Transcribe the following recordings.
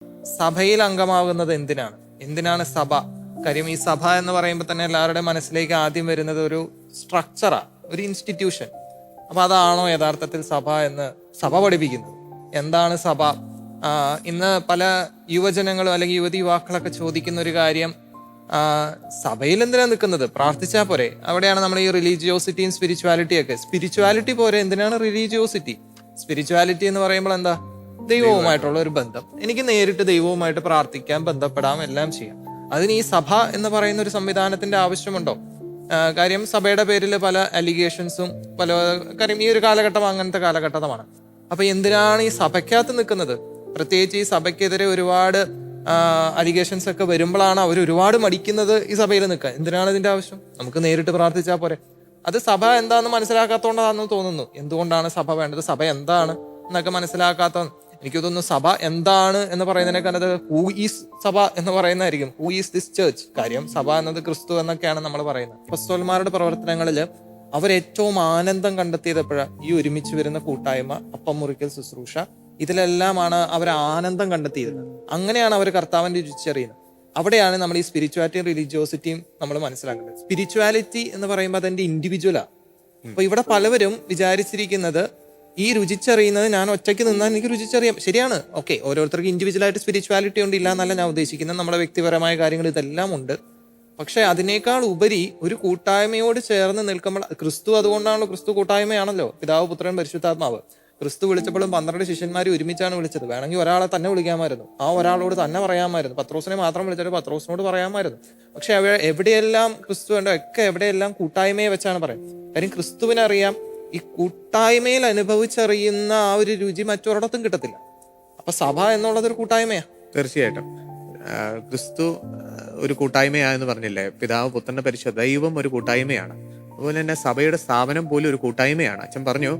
സഭയിൽ അംഗമാകുന്നത് എന്തിനാണ് സഭ? കാര്യം ഈ സഭ എന്ന് പറയുമ്പോൾ തന്നെ എല്ലാവരുടെയും മനസ്സിലേക്ക് ആദ്യം വരുന്നത് ഒരു സ്ട്രക്ചറാ, ഒരു ഇൻസ്റ്റിറ്റ്യൂഷൻ. അപ്പൊ അതാണോ യഥാർത്ഥത്തിൽ സഭ എന്ന് സഭ പഠിപ്പിക്കുന്നത്? എന്താണ് സഭ? ഇന്ന് പല യുവജനങ്ങളും അല്ലെങ്കിൽ യുവതി യുവാക്കളൊക്കെ ചോദിക്കുന്ന ഒരു കാര്യം, സഭയിൽ എന്തിനാ നിൽക്കുന്നത്? പ്രാർത്ഥിച്ചാൽ പോരെ? അവിടെയാണ് നമ്മൾ ഈ റിലീജിയോസിറ്റിയും സ്പിരിച്വാലിറ്റിയും ഒക്കെ. സ്പിരിച്വാലിറ്റി പോരെ, എന്തിനാണ് റിലീജിയോസിറ്റി? സ്പിരിച്വാലിറ്റി എന്ന് പറയുമ്പോൾ എന്താ? ദൈവവുമായിട്ടുള്ള ഒരു ബന്ധം. എനിക്ക് നേരിട്ട് ദൈവവുമായിട്ട് പ്രാർത്ഥിക്കാം, ബന്ധപ്പെടാം, എല്ലാം ചെയ്യാം. അതിന് ഈ സഭ എന്ന് പറയുന്ന ഒരു സംവിധാനത്തിന്റെ ആവശ്യമുണ്ടോ? കാര്യം സഭയുടെ പേരിൽ പല അലിഗേഷൻസും കാര്യം ഈ ഒരു കാലഘട്ടം അങ്ങനത്തെ കാലഘട്ടമാണ്. അപ്പൊ എന്തിനാണ് ഈ സഭയ്ക്കകത്ത് നിൽക്കുന്നത്? പ്രത്യേകിച്ച് ഈ സഭയ്ക്കെതിരെ ഒരുപാട് അലിഗേഷൻസ് ഒക്കെ വരുമ്പോഴാണ് അവർ ഒരുപാട് മടിക്കുന്നത് ഈ സഭയിൽ നിൽക്കാൻ. എന്തിനാണ് ഇതിന്റെ ആവശ്യം? നമുക്ക് നേരിട്ട് പ്രാർത്ഥിച്ചാൽ പോരെ. അത് സഭ എന്താണെന്ന് മനസ്സിലാക്കാത്തതുകൊണ്ടാണെന്ന് തോന്നുന്നു. എന്തുകൊണ്ടാണ് സഭ വേണ്ടത്, സഭ എന്താണ് എന്നൊക്കെ മനസ്സിലാക്കാത്ത. എനിക്ക് തോന്നുന്നു സഭ എന്താണ് എന്ന് പറയുന്നതിനേക്കാൾ അത് ഹൂ ഈസ് സഭ എന്ന് പറയുന്നതായിരിക്കും. Who is this church? കാര്യം സഭ എന്നത് ക്രിസ്തു എന്നൊക്കെയാണ് നമ്മൾ പറയുന്നത്. അപ്പോസ്തലന്മാരുടെ പ്രവർത്തനങ്ങളിൽ അവരേറ്റവും ആനന്ദം കണ്ടെത്തിയത് എപ്പോഴാണ്? ഈ ഒരുമിച്ച് വരുന്ന കൂട്ടായ്മ, അപ്പം മുറിക്കൽ ശുശ്രൂഷ, ഇതിലെല്ലാമാണ് അവർ ആനന്ദം കണ്ടെത്തിയിരുന്നത്. അങ്ങനെയാണ് അവർ കർത്താവിന്റെ രുചിച്ചറിയുന്നത്. അവിടെയാണ് നമ്മൾ ഈ സ്പിരിച്വാലിറ്റിയും റിലീജിയോസിറ്റിയും നമ്മൾ മനസ്സിലാക്കേണ്ടത്. സ്പിരിച്വാലിറ്റി എന്ന് പറയുമ്പോൾ അതെന്റെ ഇൻഡിവിജ്വലാ. അപ്പൊ ഇവിടെ പലവരും വിചാരിച്ചിരിക്കുന്നത് ഈ രുചിച്ചറിയുന്നത് ഞാൻ ഒറ്റയ്ക്ക് നിന്നാൽ എനിക്ക് രുചിച്ചറിയാം. ശരിയാണ്, ഓക്കെ, ഓരോരുത്തർക്ക് ഇൻഡിവിജ്വലായിട്ട് സ്പിരിച്വാലിറ്റി ഉണ്ട്, ഇല്ല എന്നല്ല ഞാൻ ഉദ്ദേശിക്കുന്നത്. നമ്മുടെ വ്യക്തിപരമായ കാര്യങ്ങൾ ഇതെല്ലാം ഉണ്ട്. പക്ഷെ അതിനേക്കാൾ ഉപരി ഒരു കൂട്ടായ്മയോട് ചേർന്ന് നിൽക്കുമ്പോൾ, ക്രിസ്തു അതുകൊണ്ടാണല്ലോ, ക്രിസ്തു കൂട്ടായ്മയാണല്ലോ. പിതാവ്, പുത്രൻ, പരിശുദ്ധാത്മാവ്. ക്രിസ്തു വിളിച്ചപ്പോഴും 12 ശിഷ്യന്മാരെ ഒരുമിച്ചാണ് വിളിച്ചത്. വേണമെങ്കിൽ ഒരാളെ തന്നെ വിളിക്കാമായിരുന്നു, ആ ഒരാളോട് തന്നെ പറയാമായിരുന്നു. പത്രോസിനെ മാത്രം വിളിച്ചിട്ട് പത്രോസിനോട് പറയാമായിരുന്നു. പക്ഷെ എവിടെയെല്ലാം ക്രിസ്തു ഉണ്ടോ ഒക്കെ എവിടെയെല്ലാം കൂട്ടായ്മയെ വെച്ചാണ് പറയുന്നത്. കാര്യം ക്രിസ്തുവിനറിയാം ഈ കൂട്ടായ്മയിൽ അനുഭവിച്ചറിയുന്ന ആ ഒരു രുചി മറ്റൊരിടത്തും കിട്ടത്തില്ല. അപ്പൊ സഭ എന്നുള്ളത് ഒരു കൂട്ടായ്മയാ. തീർച്ചയായിട്ടും ക്രിസ്തു ഒരു കൂട്ടായ്മയാന്ന് പറഞ്ഞില്ലേ? പിതാവ്, പുത്രന്റെ പരിശുദ്ധ ദൈവം ഒരു കൂട്ടായ്മയാണ്. അതുപോലെ തന്നെ സഭയുടെ സ്ഥാപനം പോലും ഒരു കൂട്ടായ്മയാണ്. അച്ഛൻ പറഞ്ഞു,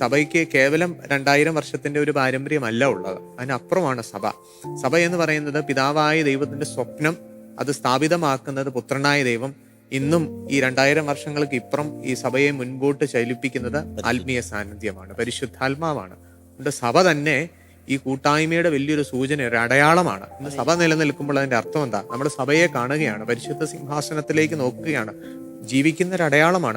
സഭയ്ക്ക് കേവലം 2000 വർഷത്തിന്റെ ഒരു പാരമ്പര്യമല്ല ഉള്ളത്, അതിനപ്പുറമാണ് സഭ. സഭ എന്ന് പറയുന്നത് പിതാവായ ദൈവത്തിന്റെ സ്വപ്നം, അത് സ്ഥാപിതമാക്കുന്നത് പുത്രനായ ദൈവം. ഇന്നും ഈ 2000 വർഷങ്ങൾക്ക് ഇപ്പുറം ഈ സഭയെ മുൻപോട്ട് ചലിപ്പിക്കുന്നത് ആത്മീയ സാന്നിധ്യമാണ്, പരിശുദ്ധാത്മാവാണ്. അതുകൊണ്ട് സഭ തന്നെ ഈ കൂട്ടായ്മയുടെ വലിയൊരു സൂചന, ഒരു അടയാളമാണ്. ഇന്ന് സഭ നിലനിൽക്കുമ്പോൾ അതിന്റെ അർത്ഥം എന്താ? നമ്മൾ സഭയെ കാണുകയാണ്, പരിശുദ്ധ സിംഹാസനത്തിലേക്ക് നോക്കുകയാണ്, ജീവിക്കുന്ന ഒരു അടയാളമാണ്.